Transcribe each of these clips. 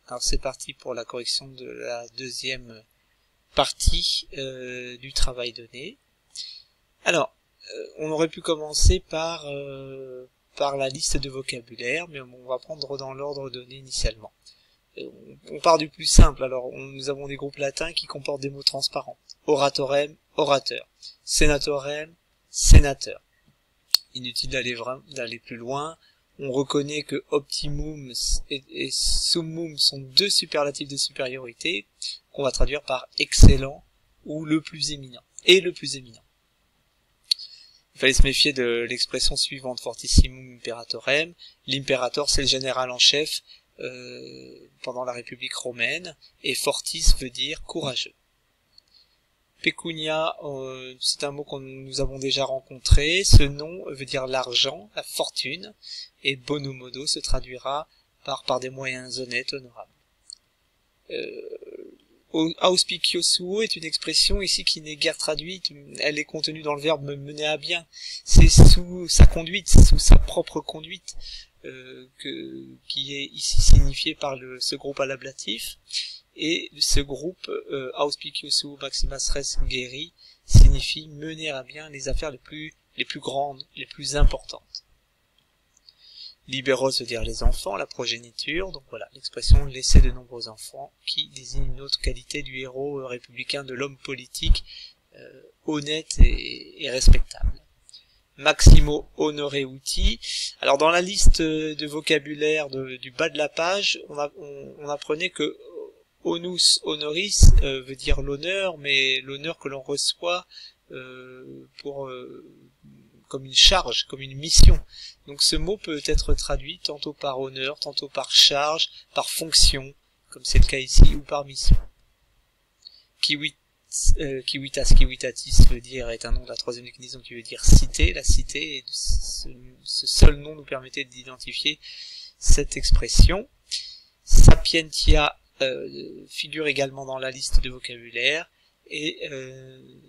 Alors c'est parti pour la correction de la deuxième partie du travail donné. Alors, on aurait pu commencer par la liste de vocabulaire, mais on va prendre dans l'ordre donné initialement. On part du plus simple. Alors, nous avons des groupes latins qui comportent des mots transparents. Oratorem, orateur. Senatorem, sénateur. Inutile d'aller plus loin. On reconnaît que optimum et summum sont deux superlatifs de supériorité qu'on va traduire par excellent ou le plus éminent. Et le plus éminent. Il fallait se méfier de l'expression suivante, fortissimum imperatorem. L'imperator, c'est le général en chef pendant la République romaine, et fortis veut dire courageux. Pecunia, c'est un mot que nous avons déjà rencontré. Ce nom veut dire l'argent, la fortune, et bonomodo se traduira par des moyens honnêtes, honorables. Auspiciosuo est une expression ici qui n'est guère traduite, elle est contenue dans le verbe mener à bien. C'est sous sa conduite, sous sa propre conduite, qui est ici signifiée par ce groupe à l'ablatif. Et ce groupe, auspiciosuo maximas res geri, signifie mener à bien les affaires les plus grandes, les plus importantes. Liberos veut dire les enfants, la progéniture, donc voilà, l'expression laisser de nombreux enfants, qui désigne une autre qualité du héros républicain, de l'homme politique, honnête et respectable. Maximo honore uti. Alors dans la liste de vocabulaire du bas de la page, on apprenait que onus honoris veut dire l'honneur, mais l'honneur que l'on reçoit comme une charge, comme une mission. Donc ce mot peut être traduit tantôt par honneur, tantôt par charge, par fonction, comme c'est le cas ici, ou par mission. Kiwitas, kiwitatis est un nom de la troisième déclinaison qui veut dire cité. La cité, et ce seul nom nous permettait d'identifier cette expression. Sapientia figure également dans la liste de vocabulaire et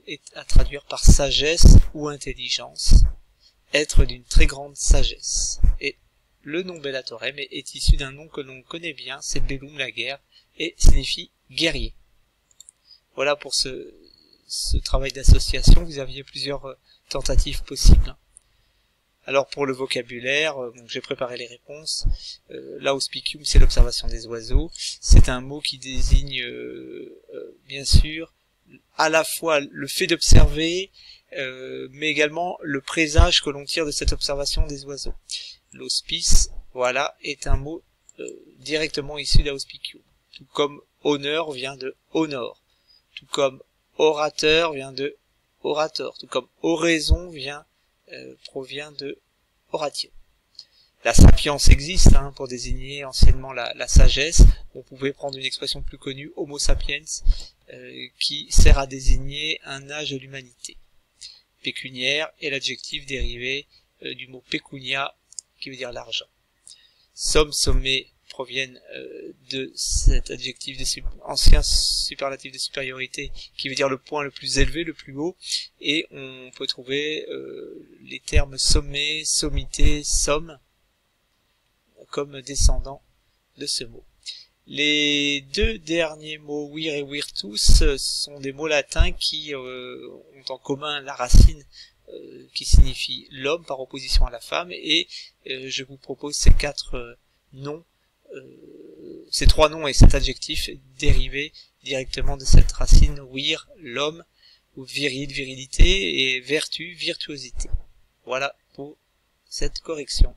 est à traduire par sagesse ou intelligence, être d'une très grande sagesse. Et le nom Bellatorem est issu d'un nom que l'on connaît bien, c'est Bellum, la guerre, et signifie guerrier. Voilà pour ce travail d'association. Vous aviez plusieurs tentatives possibles. Alors pour le vocabulaire, j'ai préparé les réponses. L'auspicium, c'est l'observation des oiseaux. C'est un mot qui désigne bien sûr à la fois le fait d'observer, mais également le présage que l'on tire de cette observation des oiseaux. L'hospice, voilà, est un mot directement issu d'auspicium. Tout comme honneur vient de honor, tout comme orateur vient de orator, tout comme oraison provient de oratio. La sapience existe pour désigner anciennement la sagesse. On pouvait prendre une expression plus connue, homo sapiens, qui sert à désigner un âge de l'humanité. Pécuniaire est l'adjectif dérivé du mot pecunia, qui veut dire l'argent. Somme, sommet proviennent de cet adjectif ancien superlatif de supériorité, qui veut dire le point le plus élevé, le plus haut, et on peut trouver les termes sommet, sommité, somme, comme descendants de ce mot. Les deux derniers mots, vir et virtus, sont des mots latins qui ont en commun la racine qui signifie l'homme par opposition à la femme, et je vous propose ces ces trois noms et cet adjectif dérivés directement de cette racine vir, l'homme, ou viril, virilité, et vertu, virtuosité. Voilà pour cette correction.